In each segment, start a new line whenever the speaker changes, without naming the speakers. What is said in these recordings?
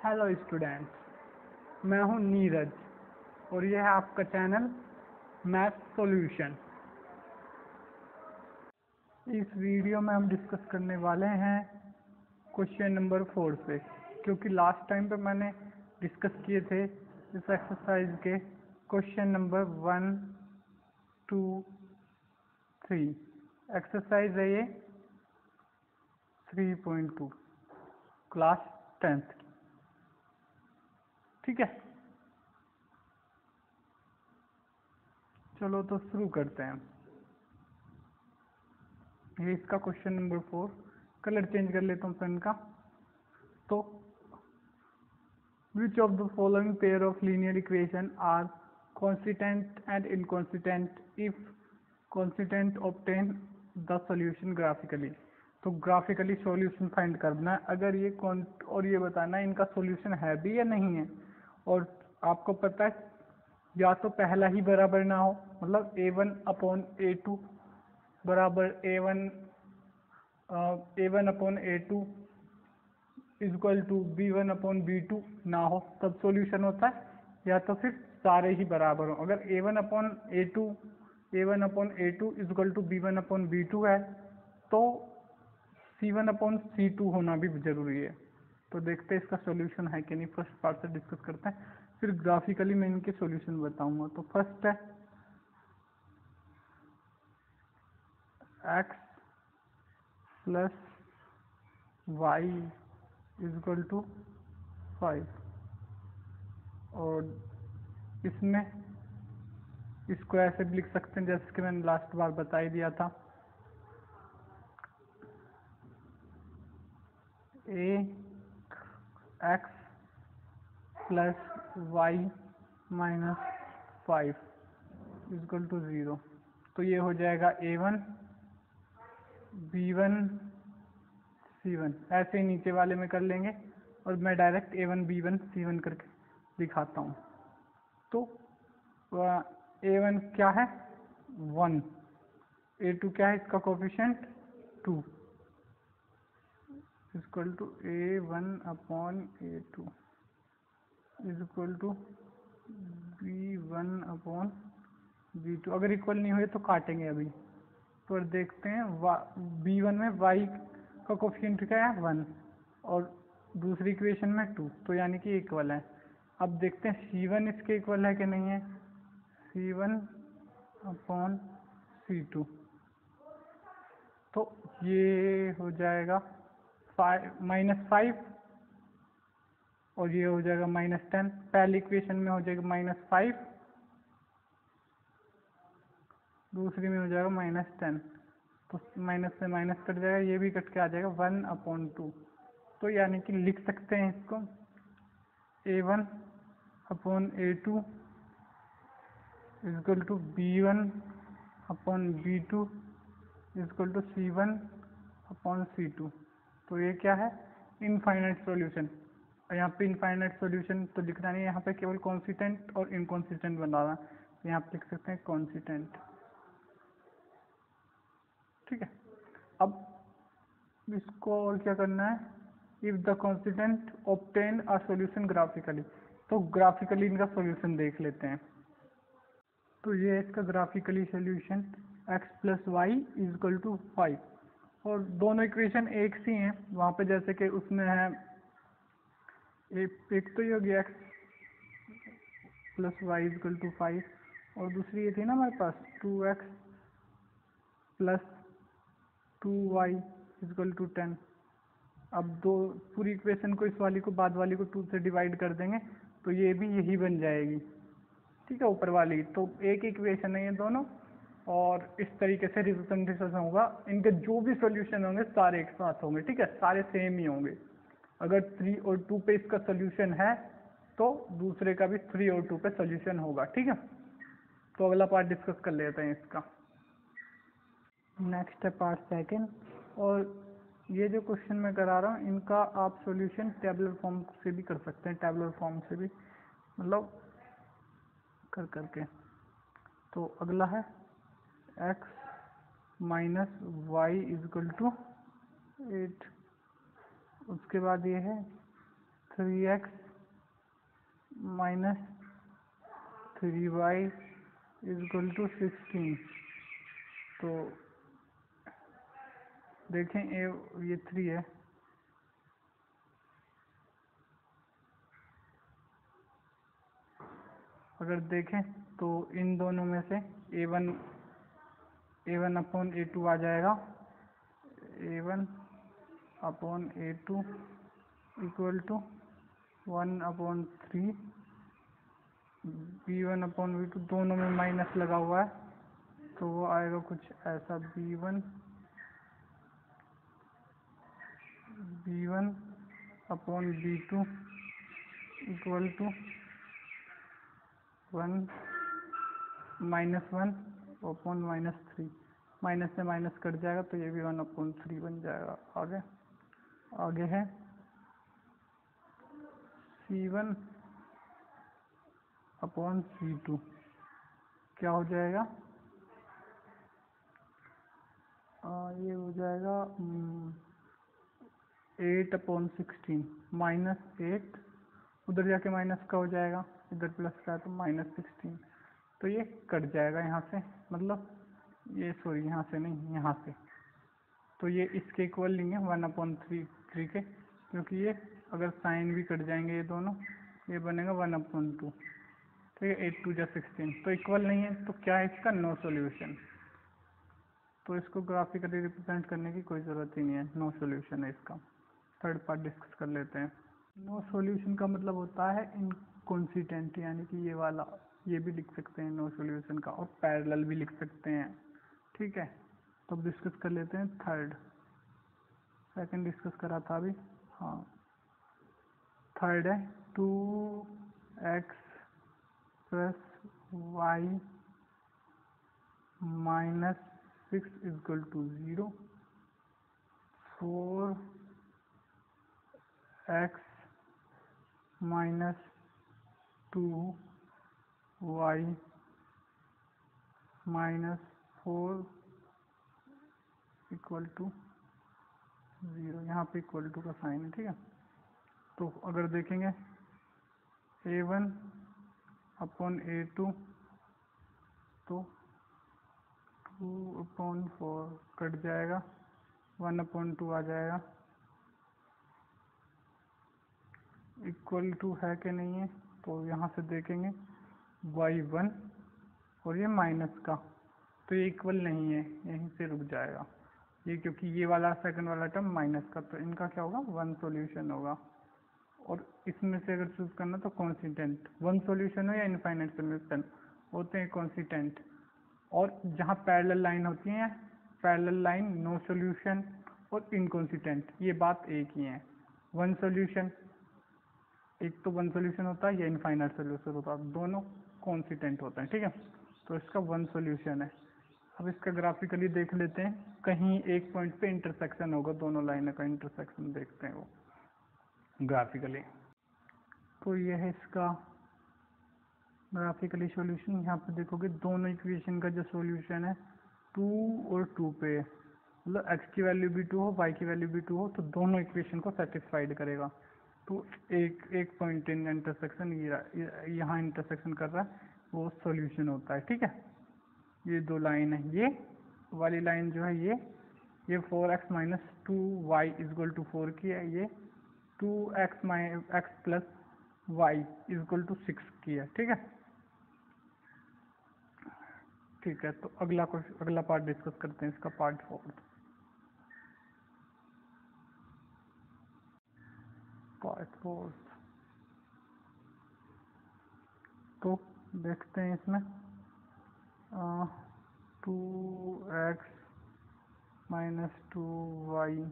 Hello students, मैं हूं नीरज और यह है आपका चैनल मैथ सॉल्यूशन। इस वीडियो में हम डिस्कस करने वाले हैं क्वेश्चन नंबर 4 से, क्योंकि लास्ट टाइम पे मैंने डिस्कस किए थे इस एक्सरसाइज के क्वेश्चन नंबर 1, 2, 3। एक्सरसाइज है ये 3.2 क्लास 10th की। ठीक है, चलो तो शुरू करते हैं। ये इसका क्वेश्चन नंबर 4। कलर चेंज कर लेता हूँ पेन का। तो which of the following pair of linear equation are constant and inconstant if constant obtain the solution graphically. तो ग्राफिकली सॉल्यूशन फाइंड करना है। अगर ये और ये बताना है इनका सॉल्यूशन है भी या नहीं है। और आपको पता है या तो पहला ही बराबर ना हो, मतलब a1/a2 बराबर a1/a2 इक्वल टू b1/b2 ना हो, तब सॉल्यूशन होता है। या तो फिर सारे ही बराबर हो। अगर a1/a2 इक्वल टू b1/b2 है तो c1/c2 होना भी जरूरी है। तो देखते हैं इसका सॉल्यूशन है कि नहीं। फर्स्ट पार्ट से डिस्कस करते हैं, फिर ग्राफिकली मैं इनके सॉल्यूशन बताऊंगा। तो फर्स्ट है x plus y equal to 5, और इसमें इसको ऐसे भी लिख सकते हैं जैसे कि मैंने लास्ट बार बता ही दिया था। x plus y minus 5 equal to 0। तो ये हो जाएगा a1 b1 c1। ऐसे ही नीचे वाले में कर लेंगे और मैं डायरेक्ट a1 b1 c1 करके दिखाता हूँ। तो a1 क्या है 1, a2 क्या है इसका coefficient 2 equal to a1/a2 equal to b1/b2। अगर इक्वल नहीं हुए तो काटेंगे अभी। तो देखते हैं b1 में y का कोफिशिएंट क्या है 1 और दूसरी इक्वेशन में 2, तो यानी कि इक्वल है। अब देखते हैं c1 इसके इक्वल है कि नहीं है। c1/c2, तो ये हो जाएगा -5 और ये हो जाएगा -10। पहली इक्वेशन में हो जाएगा -5, दूसरी में हो जाएगा -10। तो माइनस से माइनस कट जाएगा, ये भी कट के आ जाएगा 1/2। तो यानी कि लिख सकते हैं इसको a1/a2 equal to b1/b2 equal to c1/c2। तो ये क्या है इनफाइनाइट सॉल्यूशन। यहाँ पे इनफाइनाइट सॉल्यूशन तो लिखना नहीं है, यहाँ पे केवल कॉन्स्टेंट और इनकॉन्स्टेंट बनाना। तो यहाँ पे लिख सकते हैं कॉन्स्टेंट। ठीक है, अब इसको और क्या करना है। If the constant obtain a solution graphically. तो ग्राफिकली इनका सॉल्यूशन देख लेते हैं। तो ये है इसका graphically solution x plus y equal to 5, और दोनों इक्वेशन एक सी हैं। वहाँ पे जैसे कि उसमें है एक तो ये हो गया x plus y equal to 5, और दूसरी ये थी ना हमारे पास 2x plus 2y equal to 10। अब दो पूरी इक्वेशन को, इस वाली को बाद वाली को 2 से डिवाइड कर देंगे तो ये भी यही बन जाएगी। ठीक है, ऊपर वाली तो एक इक्वेशन है ये दोनों, और इस तरीके से रिजल्टेंट होगा। इनके जो भी सॉल्यूशन होंगे सारे एक साथ होंगे। ठीक है, सारे सेम ही होंगे। अगर 3 और 2 पे इसका सॉल्यूशन है तो दूसरे का भी 3 और 2 पे सॉल्यूशन होगा। ठीक है, तो अगला पार्ट डिस्कस कर लेते हैं इसका। नेक्स्ट है पार्ट सेकंड, और ये जो क्वेश्चन मैं करा रहा हूँ इनका आप सॉल्यूशन टेबुलर फॉर्म से भी कर सकते हैं। टेबुलर फॉर्म से भी मतलब कर करके। तो अगला है x minus y equal to 8। उसके बाद ये है 3x minus 3y equal to 16। तो देखें ये 3 है, अगर देखें तो इन दोनों में से a1 अपॉन a2 आ जाएगा, a1 upon a2 equal to 1 upon 3, b1 upon b2 दोनों में माइनस लगा हुआ है, तो वो आएगा कुछ ऐसा, b1 upon b2 equal to 1 minus 1 upon -3, minus से माइनस कट जाएगा तो ये भी 1 अपॉन 3 बन जाएगा। आगे है c1 अपॉन c2, क्या हो जाएगा, ये हो जाएगा 8 अपॉन 16 -8, उधर जाके माइनस का हो जाएगा, इधर प्लस का है तो -16, तो ये कट जाएगा यहाँ से, मतलब ये सॉरी यहाँ से नहीं, यहाँ से, तो ये इसके इक्वल नहीं है 1/3 के, क्योंकि ये अगर साइन भी कट जाएंगे ये दोनों, ये बनेगा 1/2, तो ये 8 2 जा 16, तो इक्वल नहीं है, तो क्या है इसका, नो सॉल्यूशन। तो इसको ग्राफिकली रिप्रेजेंट करने की कोई ज़रूरत ही नहीं है, नो सॉल्यूशन है इसका। थर्ड पार्ट डिस्कस कर लेते हैं। नो सॉल्यूशन का मतलब होता है इनकॉन्सिस्टेंट, यानी कि ये वाला, ये भी लिख सकते हैं नो सॉल्यूशन का, और पैरेलल भी लिख सकते हैं, ठीक है। तो अब डिस्कस कर लेते हैं थर्ड, सेकंड डिस्कस करा था अभी, हाँ थर्ड है 2x plus y minus 6 equal to 0, 4x minus 2y minus 4 equal to 0, यहाँ पे इक्वल टू का साइन है, ठीक है। तो अगर देखेंगे a1 अपॉन a2 तो 2/4 कट जाएगा, 1/2 आ जाएगा, इक्वल टू है कि नहीं है, तो यहाँ से देखेंगे y1 और ये माइनस का, तो ये इक्वल नहीं है, यहीं से रुक जाएगा ये, क्योंकि ये वाला सेकंड वाला टर्म माइनस का, तो इनका क्या होगा, 1 सॉल्यूशन होगा। और इसमें से अगर चूज करना तो कॉन्स्टेंट 1 सॉल्यूशन हो या इनफाइनाइट सॉल्यूशन, होते हैं कॉन्स्टेंट। और जहाँ पैरेलल लाइन होती है, पैरेलल लाइन नो सॉल्यूशन और इनकॉन्स्टेंट, ये बात एक ही है। 1 सॉल्यूशन, एक तो 1 सॉल्यूशन होता है या इनफाइनाइट सॉल्यूशन होता है, दोनों कॉन्स्टेंट होते हैं, ठीक है। तो इसका 1 सॉल्यूशन है। अब इसका ग्राफिकली देख लेते हैं, कहीं एक पॉइंट पे इंटरसेक्शन होगा, दोनों लाइनों का इंटरसेक्शन देखते हैं वो ग्राफिकली। तो ये है इसका ग्राफिकली सॉल्यूशन। यहाँ पे देखोगे दोनों इक्वेशन का जो सॉल्यूशन है 2 और 2 पे, मतलब x की वैल्यू भी 2 हो, y की वैल्यू भी 2 हो, तो दोनों इक्वेशन को सेटिस्फाइड करेगा। तो एक पॉइंट इन इंटरसेक्शन, यहाँ इंटरसेक्शन कर रहा है, वो सॉल्यूशन होता है, ठीक है। ये दो लाइन है, ये वाली लाइन जो है ये 4x minus 2y equal to 4 की है, ये 2x plus y equal to 6 की है, ठीक है। ठीक है, तो अगला पार्ट डिस्कस करते हैं, इसका पार्ट 4। तो देखते हैं इसमें 2x minus 2y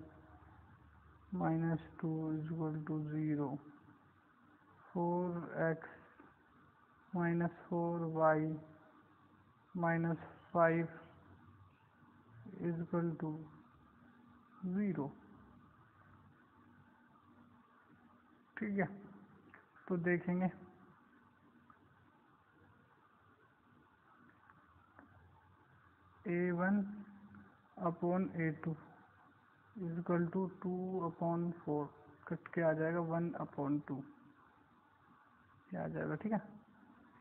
minus 2 equal to 0, 4x minus 4y minus 5 equal to 0, ठीक है। तो देखेंगे a1 upon a2 equal to 2/4, cut के आ जाएगा 1/2 ये आ जाएगा। ठीक है,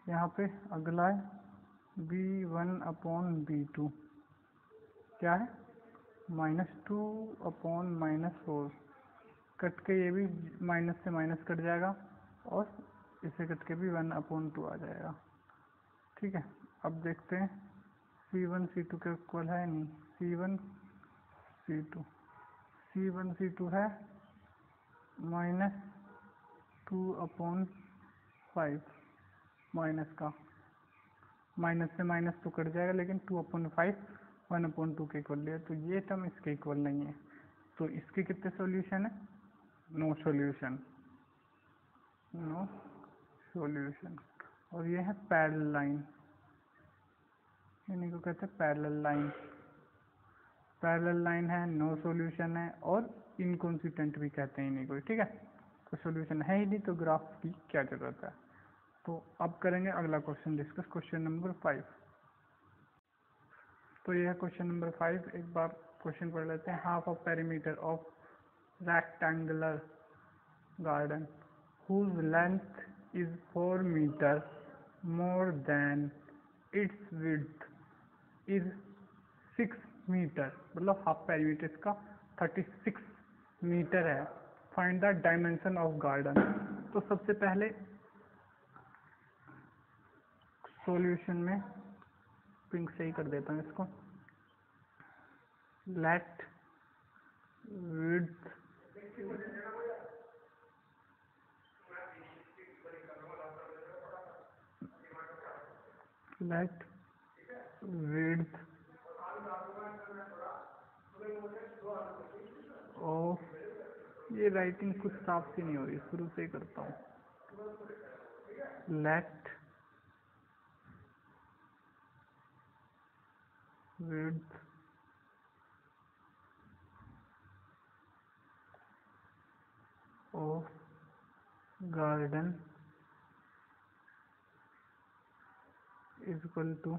यहाँ पे अगला है b1/b2 क्या है -2/-4 कट के ये भी माइनस से माइनस कट जाएगा और इसे कट के भी 1/2 आ जाएगा। ठीक है, अब देखते हैं C1 C2 के इक्वल है नहीं, C1 C2 है -2/5 माइनस का, माइनस से माइनस तो कट जाएगा लेकिन 2/5 1/2 के इक्वल है, तो ये टर्म इसके इक्वल नहीं है। तो इसके कितने सॉल्यूशन है? No solution, no solution. और ये है पैरेलल लाइन, इन्हीं को कहते हैं पैरेलल लाइन। पैरेलल लाइन है, नो सॉल्यूशन है और इनकॉन्सिस्टेंट भी कहते हैं इन्हीं को। ठीक है, तो सॉल्यूशन है ही नहीं तो ग्राफ की क्या जरूरत है। तो अब करेंगे अगला क्वेश्चन डिस्कस, क्वेश्चन नंबर 5। तो यह है क्वेश्चन नंबर 5। एक बार क्वेश्चन पढ़ लेते हैं। Half of perimeter of rectangular garden whose length is 4 meter more than its width is 6 metre, मतलब हाफ पेरीमीटर इसका 36 मीटर है। Find the dimension of garden. तो सबसे पहले सॉल्यूशन में पिंक से ही कर देता हूँ इसको। लेट विड्थ ऑफ, ये राइटिंग कुछ साफ सी नहीं हो रही, शुरू से ही करता हूँ। Let width of garden is equal to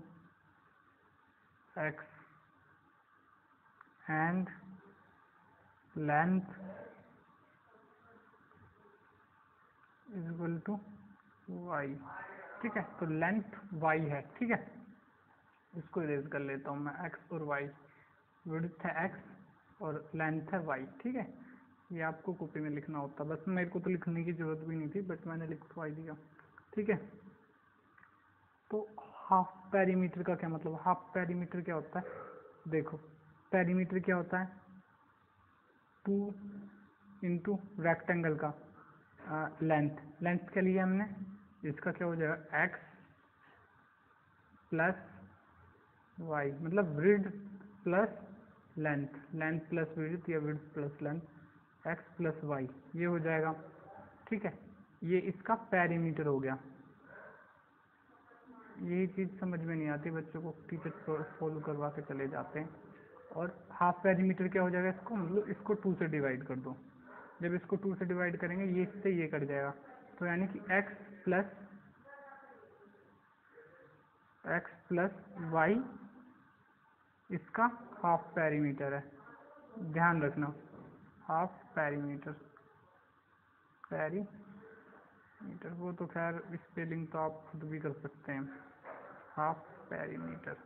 x and length is equal to y। ठीक है, तो लेंथ y है। ठीक है, इसको इरेज कर लेता हूँ मैं, x और y, विड्थ है x और लेंथ है y। ठीक है, ये आपको कॉपी में लिखना होता, बस मेरे को तो लिखने की जरूरत भी नहीं थी बट मैंने लिखवा दिया। ठीक है, तो हाफ पेरीमीटर का क्या मतलब? हाफ पेरीमीटर क्या होता है? देखो, पेरीमीटर क्या होता है? 2 इंटू रेक्टेंगल का लेंथ के लिए हमने इसका क्या हो जाएगा x प्लस y, मतलब width plus length plus width या width plus length, x plus y ये हो जाएगा। ठीक है, ये इसका पेरीमीटर हो गया। यही चीज़ समझ में नहीं आती बच्चों को, टीचर फॉलो करवा के चले जाते हैं। और हाफ पेरीमीटर क्या हो जाएगा इसको, मतलब इसको 2 से डिवाइड कर दो। जब इसको 2 से डिवाइड करेंगे ये इससे ये कट जाएगा, तो यानी कि x प्लस y इसका हाफ पेरीमीटर है। ध्यान रखना, हाफ पेरीमीटर वो तो खैर स्पेलिंग तो आप खुद भी कर सकते हैं, हाफ पेरीमीटर।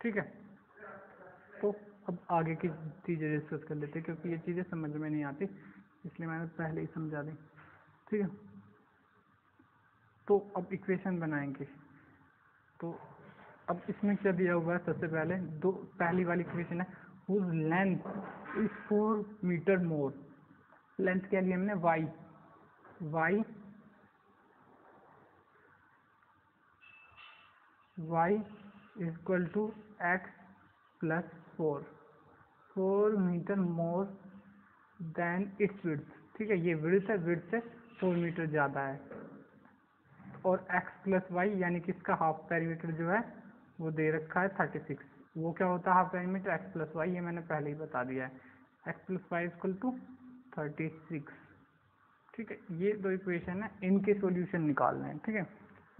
ठीक है, तो अब आगे की चीज़ें डिस्कस कर लेते हैं क्योंकि ये चीज़ें समझ में नहीं आती, इसलिए मैंने पहले ही समझा दी। ठीक है, तो अब इक्वेशन बनाएंगे। तो अब इसमें क्या दिया हुआ है? सबसे पहले पहली वाली इक्वेशन है whose length is 4 metre more. Length क्या लिया हमने? y is equal to x plus 4 metre more then its width. ठीक है, ये विड्थ है, विड्थ से 4 मीटर ज़्यादा है। और x प्लस वाई यानी कि इसका हाफ पेरीमीटर जो है वो दे रखा है 36। वो क्या होता है half perimeter? x plus y, ये मैंने पहले ही बता दिया है, x plus y equal to 36। ठीक है, ये दो इक्वेशन है, इनके सॉल्यूशन निकालने हैं। ठीक है,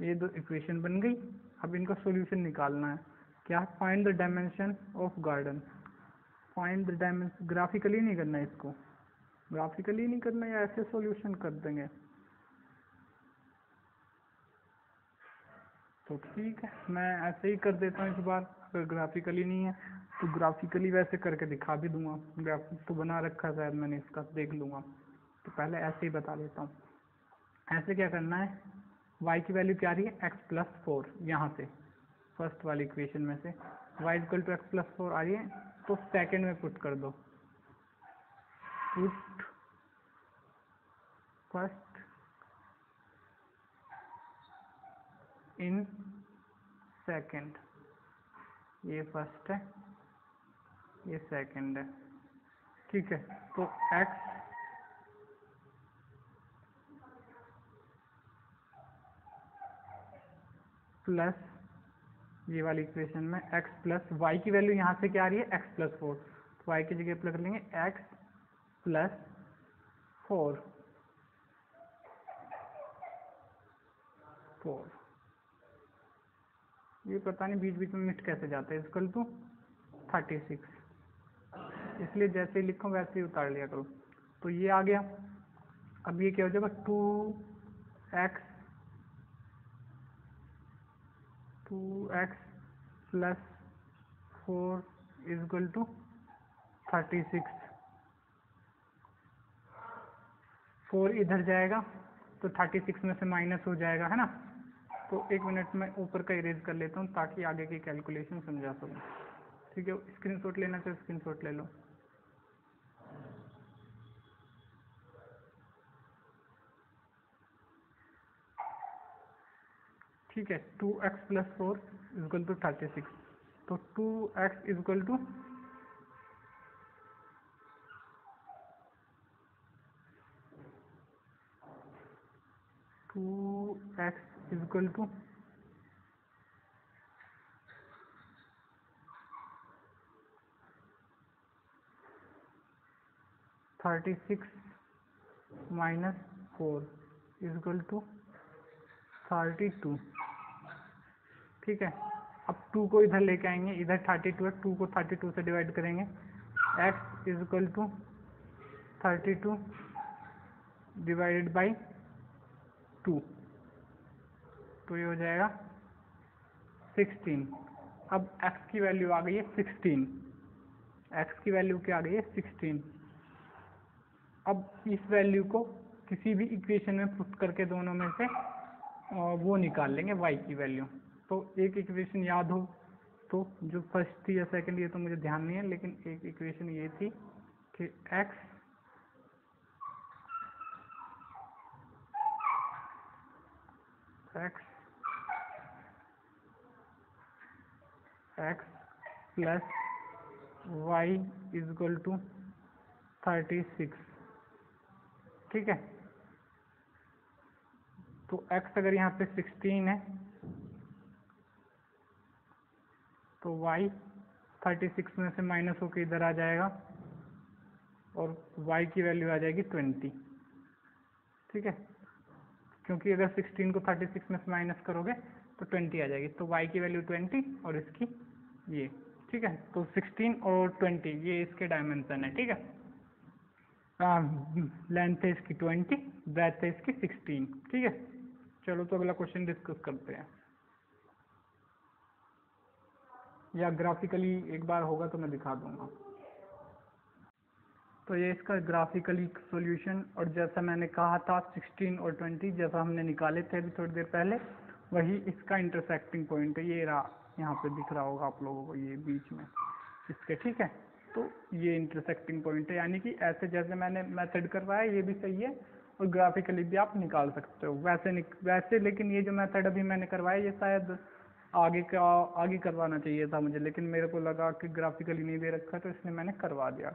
ये दो इक्वेशन बन गई, अब इनका सॉल्यूशन निकालना है। क्या? Find the dimension of garden. Find the dimension, graphically नहीं करना है इसको, ग्राफिकली नहीं करना या ऐसे सॉल्यूशन कर देंगे तो ठीक है, मैं ऐसे ही कर देता हूँ इस बार। अगर ग्राफिकली नहीं है तो ग्राफिकली वैसे करके दिखा भी दूंगा, ग्राफिक तो बना रखा है शायद मैंने इसका, देख लूँगा। तो पहले ऐसे ही बता देता हूँ। ऐसे क्या करना है, y की वैल्यू क्या आ रही है x+4, यहाँ से फर्स्ट वाली इक्वेशन में से y = x+4 आ रही है, तो सेकेंड में पुट कर दो, पुट फर्स्ट इन सेकेंड, ये फर्स्ट है ये सेकेंड है, ठीक है। तो x प्लस ये वाली इक्वेशन में x प्लस y की वैल्यू यहाँ से क्या आ रही है x+4, तो y की जगह प्लग लेंगे x+4, ये पता नहीं बीच बीच में मिट कैसे जाता है, इक्वल टू 36, इसलिए जैसे ही लिखो वैसे ही उतार लिया करो। तो ये आ गया। अब ये क्या हो जाएगा 2x + 4 = 36, 4 इधर जाएगा तो 36 में से माइनस हो जाएगा, है ना। तो 1 मिनट में ऊपर का इरेज कर लेता हूँ ताकि आगे की कैलकुलेशन समझा सकूँ, ठीक है। स्क्रीनशॉट लेना तो स्क्रीनशॉट ले लो। ठीक है, 2x + 4 = 36, तो 2x = 36 - 4 = 32, ठीक है। अब 2 को इधर लेके आएंगे, इधर 32 है, 2 को 32 से डिवाइड करेंगे, x = 32 / 2, तो ये हो जाएगा 16। अब x की वैल्यू आ गई है 16, x की वैल्यू क्या आ गई है 16। अब इस वैल्यू को किसी भी इक्वेशन में पुट करके दोनों में से वो निकाल लेंगे y की वैल्यू। तो एक इक्वेशन याद हो तो, जो फर्स्ट थी या सेकंड ये तो मुझे ध्यान नहीं है, लेकिन एक इक्वेशन ये थी कि x plus y = 36, ठीक है। तो x अगर यहाँ पे 16 है तो y 36 में से माइनस होकर इधर आ जाएगा और y की वैल्यू आ जाएगी 20, ठीक है। क्योंकि अगर 16 को 36 में से माइनस करोगे तो 20 आ जाएगी, तो y की वैल्यू 20 और इसकी ये, ठीक है। तो 16 और 20 ये इसके डायमेंशन है, ठीक है। लेंथ है इसकी 20, ब्रेथ है इसकी 16, ठीक है। चलो तो अगला क्वेश्चन डिस्कस करते हैं, या ग्राफिकली एक बार होगा तो मैं दिखा दूंगा। तो ये इसका ग्राफिकली सॉल्यूशन, और जैसा मैंने कहा था 16 और 20 जैसा हमने निकाले थे अभी थोड़ी देर पहले, वही इसका इंटरसेक्टिंग पॉइंट है। ये रहा, यहाँ पे दिख रहा होगा आप लोगों को, ये बीच में इसके, ठीक है। तो ये इंटरसेक्टिंग पॉइंट है, यानी कि ऐसे जैसे मैंने मेथड करवाया ये भी सही है, और ग्राफिकली भी आप निकाल सकते हो वैसे। लेकिन ये जो मेथड अभी मैंने करवाया ये शायद आगे करवाना चाहिए था मुझे, लेकिन मेरे को लगा कि ग्राफिकली नहीं दे रखा तो इसलिए मैंने करवा दिया।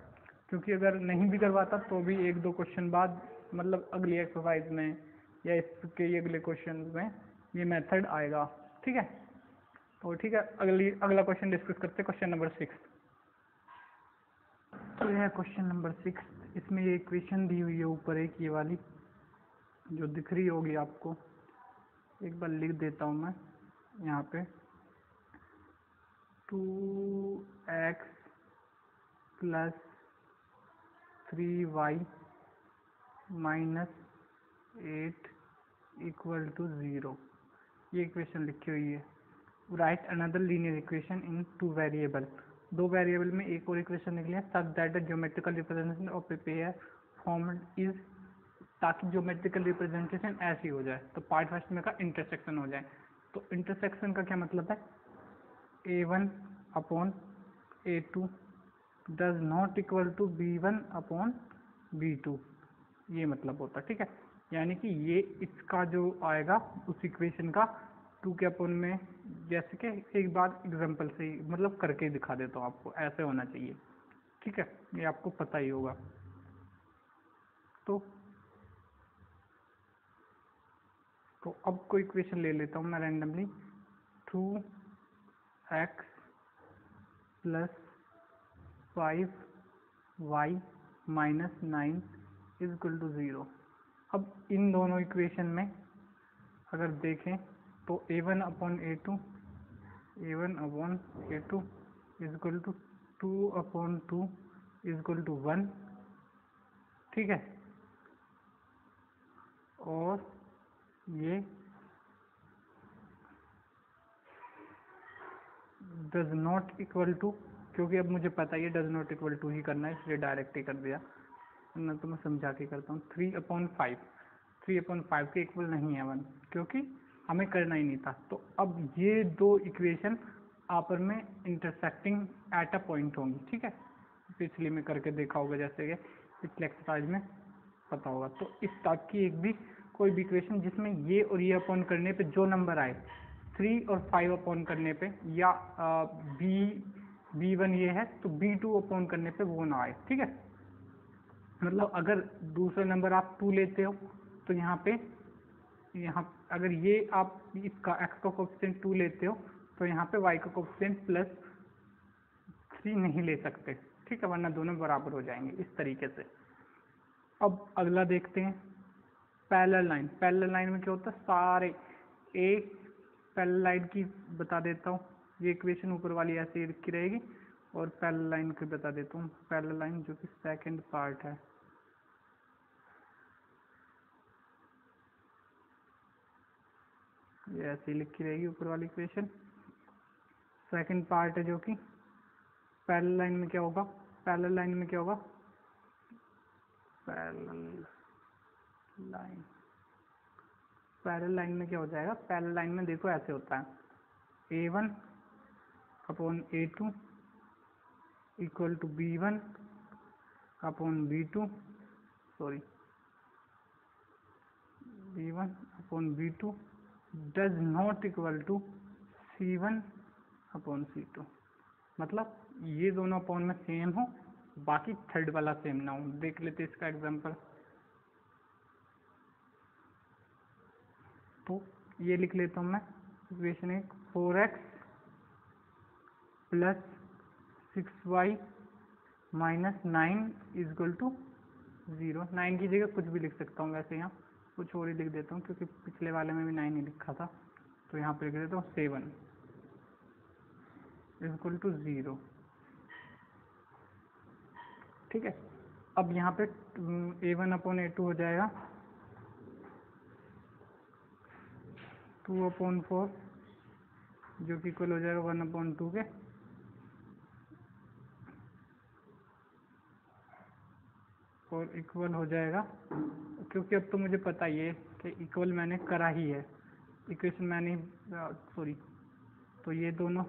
क्योंकि अगर नहीं भी करवाता तो भी 1-2 क्वेश्चन बाद, मतलब अगली एक्सरसाइज में या इसके अगले क्वेश्चन में ये मेथड आएगा, ठीक है। तो ठीक है, अगला क्वेश्चन डिस्कस करते हैं, क्वेश्चन नंबर 6। तो यह है क्वेश्चन नंबर 6। इसमें ये इक्वेशन दी हुई है ऊपर, एक ये वाली जो दिख रही होगी आपको, एक बार लिख देता हूँ मैं यहाँ पे, 2x plus 3y minus 8 equal to 0, ये इक्वेशन लिखी हुई है। Right another linear equation in 2 variable, 2 variable में एक और इक्वेशन लिख लिया, such that the geometrical representation of a pair formed is, ताकि ज्योमेट्रिकल रिप्रेजेंटेशन ऐसी हो जाए। तो पार्ट फर्स्ट में का इंटरसेक्शन हो जाए। तो इंटरसेक्शन का क्या मतलब है, a1 upon a2 does not equal to b1 upon b2, ये मतलब होता है। ठीक है, यानी कि ये इसका जो आएगा उस इक्वेशन का 2 के अपॉन में, जैसे कि एक बार एग्जांपल से ही मतलब करके दिखा देता हूँ आपको, ऐसे होना चाहिए। ठीक है, ये आपको पता ही होगा। तो अब कोई इक्वेशन ले लेता हूँ मैं randomly, 2x plus 5y minus 9 is equal to 0। अब इन दोनों इक्वेशन में अगर देखें तो a1 upon a2 is equal to 2 upon 2 is equal to 1। ठीक है, और ये डज नॉट इक्वल टू, क्योंकि अब मुझे पता है ये डज नॉट इक्वल टू ही करना है, इसलिए डायरेक्ट ही कर दिया, वरना तो मैं समझा के करता हूँ। 3/5 के इक्वल नहीं है 1, क्योंकि हमें करना ही नहीं था। तो अब ये दो इक्वेशन आपस में इंटरसेक्टिंग एट अ पॉइंट होंगी। ठीक है, पिछली में करके देखा होगा, जैसे कि पिछले एक्सरसाइज में पता होगा। तो इस टाइप की एक भी कोई भी इक्वेशन जिसमें ये और ये अपॉन करने पे जो नंबर आए, 3 और 5 अपॉन करने पे, या b1 ये है तो b2 अपॉन करने पे वो ना आए। ठीक है, मतलब अगर दूसरा नंबर आप 2 लेते हो तो यहाँ अगर ये आप इसका x का कोएफिशिएंट 2 लेते हो तो यहाँ पे y का कोएफिशिएंट +3 नहीं ले सकते। ठीक है, वरना दोनों बराबर हो जाएंगे इस तरीके से। अब अगला देखते हैं, पैरेलल लाइन। पैरेलल लाइन में क्या होता है, सारे एक पैरेलल लाइन की बता देता हूँ, ये इक्वेशन ऊपर वाली ऐसे ही लिखी रहेगी, और पैरेलल लाइन की बता देता हूँ। पैरेलल लाइन जो कि सेकंड पार्ट है, ये ऐसे ही लिखी रहेगी ऊपर वाली इक्वेशन। सेकंड पार्ट है जो कि पैरेलल लाइन में क्या होगा, पैरेलल लाइन में क्या होगा, पैरेलल लाइन में क्या हो जाएगा, पैरेलल लाइन में देखो ऐसे होता है, a1 upon a2 equal to b1 upon b2, b1 upon b2 does not equal to c1 upon c2। मतलब ये दोनों अपॉन में सेम हो, बाकी थर्ड वाला सेम ना हो। देख लेते इसका एग्जांपल। तो ये लिख लेता हूँ मैं equation 1, 4x plus 6y minus 9 is equal to 0। 9 की जगह कुछ भी लिख सकता हूँ, वैसे यहाँ कुछ और ही लिख देता हूँ, क्योंकि पिछले वाले में भी 9 ही लिखा था। तो यहाँ पे लिख देता हूँ 7 इज इक्वल टू 0। ठीक है, अब यहाँ पे a1 अपॉन a2 हो जाएगा 2/4, जो कि इक्वल हो जाएगा 1/2 के, और इक्वल हो जाएगा, क्योंकि अब तो मुझे पता ही है कि इक्वल मैंने करा ही है, इक्वेशन मैंने तो ये दोनों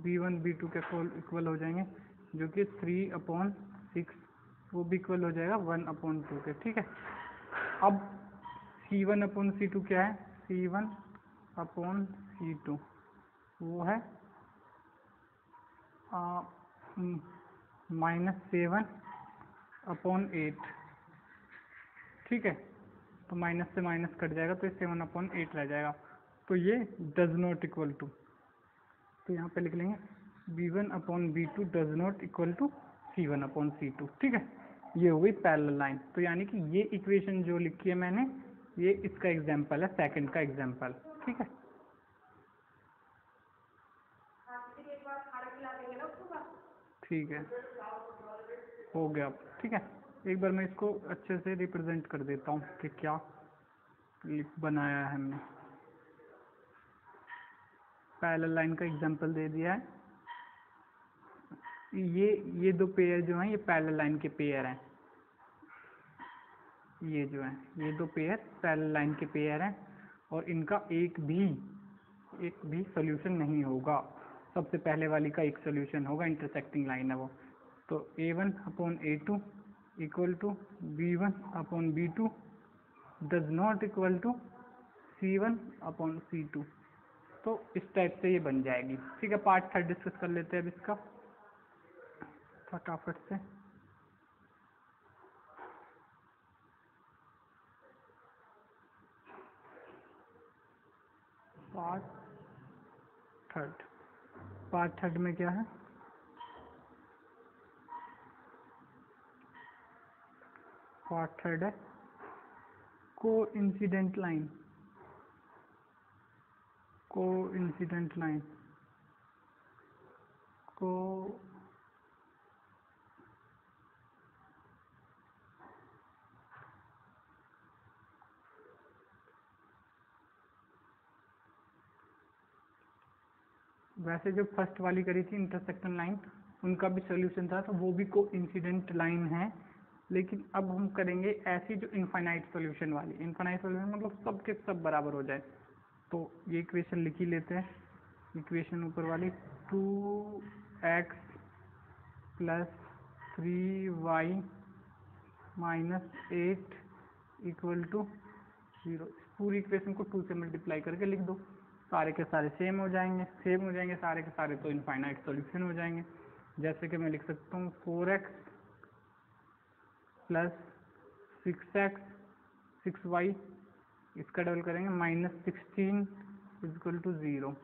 b1 b2 के इक्वल हो जाएंगे, जो कि 3/6, वो भी इक्वल हो जाएगा 1/2 के। ठीक है, अब c1 अपॉन c2 क्या है, c1 अपॉन c2 वो है -7/8। ठीक है, तो माइनस से माइनस कट जाएगा, तो 7/8 रह जाएगा। तो ये डज नॉट इक्वल टू, तो यहाँ पे लिख लेंगे b1 upon b2 does not equal to c1 upon c2। ठीक है, ये हो गई पैरेलल लाइन। तो यानी कि ये इक्वेशन जो लिखी है मैंने, ये इसका एग्जाम्पल है, सेकंड का एग्जाम्पल। ठीक है, ठीक है। हो गया। ठीक है, एक बार मैं इसको अच्छे से रिप्रेजेंट कर देता हूँ कि क्या बनाया है हमने। पैरेलल लाइन का एग्जांपल दे दिया है। ये दो पेयर जो हैं ये पैरेलल लाइन के पेयर हैं। ये जो है ये दो पेयर पैरेलल लाइन के पेयर हैं और इनका एक भी सॉल्यूशन नहीं होगा। सबसे पहले वाली का एक सॉल्यूशन होगा, इंटरसेक्टिंग लाइन है वो। तो A1/A2 equal to B1/B2 does not equal to C1/C2। तो इस टाइप से ये बन जाएगी। ठीक है, पार्ट 3 डिस्कस कर लेते हैं अब इसका फटाफट से। पार्ट थर्ड में क्या है? पार्ट थर्ड है कोइंसिडेंट लाइन। वैसे जो फर्स्ट वाली करी थी इंटरसेक्शन लाइन, उनका भी सॉल्यूशन था, तो वो भी कोइंसिडेंट लाइन है। लेकिन अब हम करेंगे ऐसी जो इनफाइनाइट सॉल्यूशन वाली। इनफाइनाइट सॉल्यूशन मतलब सब के सब बराबर हो जाए। तो ये इक्वेशन लिख ही लेते हैं। इक्वेशन ऊपर वाली 2x + 3y - 8 = 0। पूरी इक्वेशन को 2 से मल्टीप्लाई करके लिख दो। सारे के सारे सेम हो जाएंगे सारे के सारे, तो इनफाइनाइट सॉल्यूशन हो जाएंगे। जैसे कि मैं लिख सकता हूँ 4x + 6x 6y, इसका डबल करेंगे -16 = 0।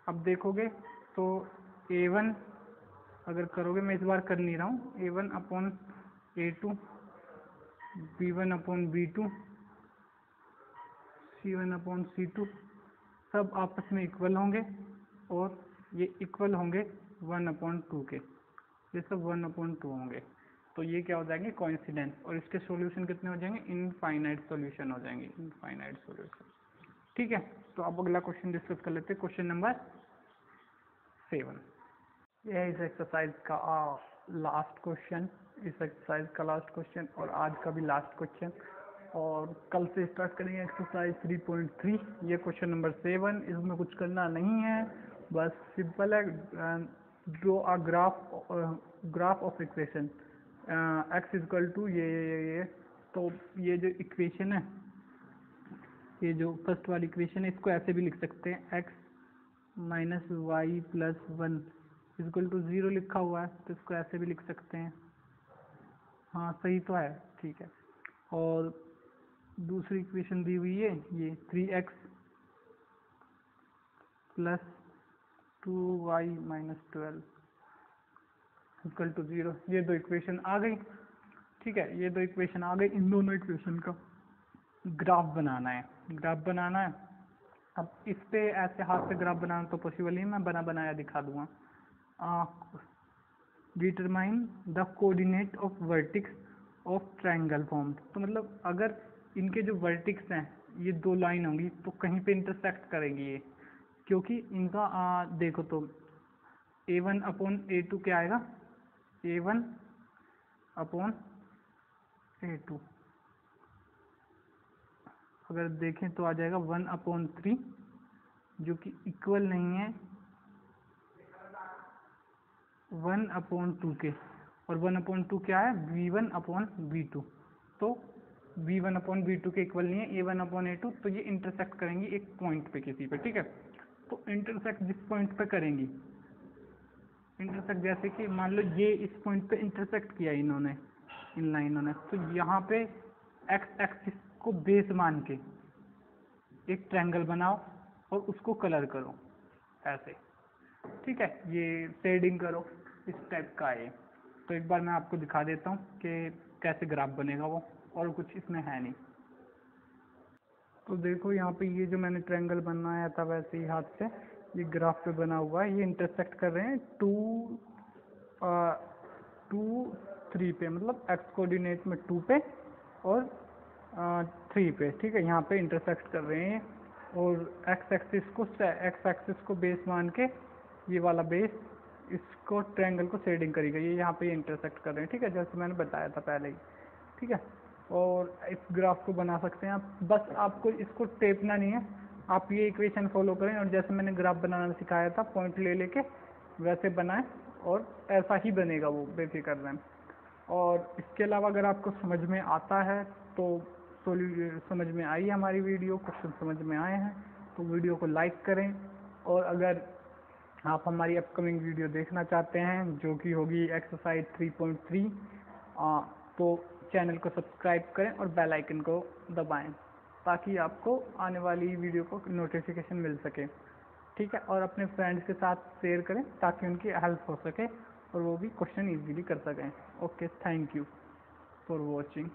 अब देखोगे तो A1 अगर करोगे, मैं इस बार कर नहीं रहा हूँ, A1/A2 B1/B2 C1/C2 सब आपस में इक्वल होंगे और ये इक्वल होंगे 1/2 के। ये सब 1/2 होंगे। तो ये क्या हो जाएंगे? कोइंसिडेंस। और इसके सॉल्यूशन कितने हो जाएंगे? इनफाइनाइट सॉल्यूशन हो जाएंगे, इनफाइनाइट सॉल्यूशन। ठीक है, तो अब अगला क्वेश्चन डिस्कस कर लेते हैं, क्वेश्चन नंबर 7। यह है इस एक्सरसाइज का लास्ट क्वेश्चन, और आज का भी लास्ट क्वेश्चन। और कल से स्टार्ट करेंगे एक्सरसाइज 3.3। ये क्वेश्चन नंबर 7, इसमें कुछ करना नहीं है, बस सिंपल है। Draw a graph of equation x = ये। तो ये जो इक्वेशन है, ये जो फर्स्ट वाली इक्वेशन है, इसको ऐसे भी लिख सकते हैं, x - y + 1 = 0 लिखा हुआ है, तो इसको ऐसे भी लिख सकते हैं। हाँ सही तो है, ठीक है। और दूसरी इक्वेशन दी हुई है ये 3x + 2y - 12 = 0। ये दो इक्वेशन आ गई। ठीक है, ये दो इक्वेशन आ गई। इन दोनों इक्वेशन का ग्राफ बनाना है। अब इस पे ऐसे हाथ से ग्राफ बनाना तो पॉसिबल नहीं, मैं बनाया दिखा दूंगा। Determine the coordinate of vertices of triangle formed. तो मतलब अगर इनके जो वर्टिक्स हैं, ये दो लाइन होंगी, तो कहीं पे इंटरसेक्ट करेंगी ये, क्योंकि इनका देखो तो A1/A2 क्या आएगा? A1/A2 अगर देखें तो आ जाएगा 1/3, जो कि इक्वल नहीं है 1/2 के। और 1/2 क्या है? B1/B2। तो B1/B2 के इक्वल नहीं है A1/A2। तो ये इंटरसेक्ट करेंगी एक पॉइंट पे, किसी पे। ठीक है, तो इंटरसेक्ट जिस पॉइंट पे करेंगी, इंटरसेक्ट जैसे कि मान लो ये इस पॉइंट पे इंटरसेक्ट किया इन्होंने, इन लाइनों ने, तो यहाँ पे एक्स एक्सिस को बेस मान के एक ट्रायंगल बनाओ और उसको कलर करो ऐसे। ठीक है, ये शेडिंग करो, इस टाइप का है। तो एक बार मैं आपको दिखा देता हूँ कि कैसे ग्राफ बनेगा वो, और कुछ इसमें है नहीं। तो देखो यहाँ पे ये जो मैंने ट्रायंगल बनाया था, वैसे ही हाथ से ये ग्राफ पे बना हुआ है। ये इंटरसेक्ट कर रहे हैं 2, 3 पे, मतलब x कोऑर्डिनेट में 2 पे और 3 पे, ठीक है। यहाँ पे इंटरसेक्ट कर रहे हैं और x एक्सिस को बेस मान के ये वाला बेस इसको ट्रायंगल को शेडिंग करी गई है, यहाँ पे इंटरसेक्ट कर रहे हैं, ठीक है, जैसे मैंने बताया था पहले ही, ठीक है। और इस ग्राफ को बना सकते हैं आप, बस आपको इसको टेपना नहीं है, आप ये इक्वेशन फॉलो करें और जैसे मैंने ग्राफ बनाना सिखाया था पॉइंट ले लेके वैसे बनाएं और ऐसा ही बनेगा वो, बेफिक्र रहें। और इसके अलावा अगर आपको समझ में आता है तो समझ में आई हमारी वीडियो, क्वेश्चन समझ में आए हैं तो वीडियो को लाइक करें। और अगर आप हमारी अपकमिंग वीडियो देखना चाहते हैं जो कि होगी एक्सरसाइज 3.3, तो चैनल को सब्सक्राइब करें और बेल आइकन को दबाएं ताकि आपको आने वाली वीडियो को नोटिफिकेशन मिल सके, ठीक है। और अपने फ्रेंड्स के साथ शेयर करें ताकि उनकी हेल्प हो सके और वो भी क्वेश्चन इजीली कर सकें। Okay, thank you for watching.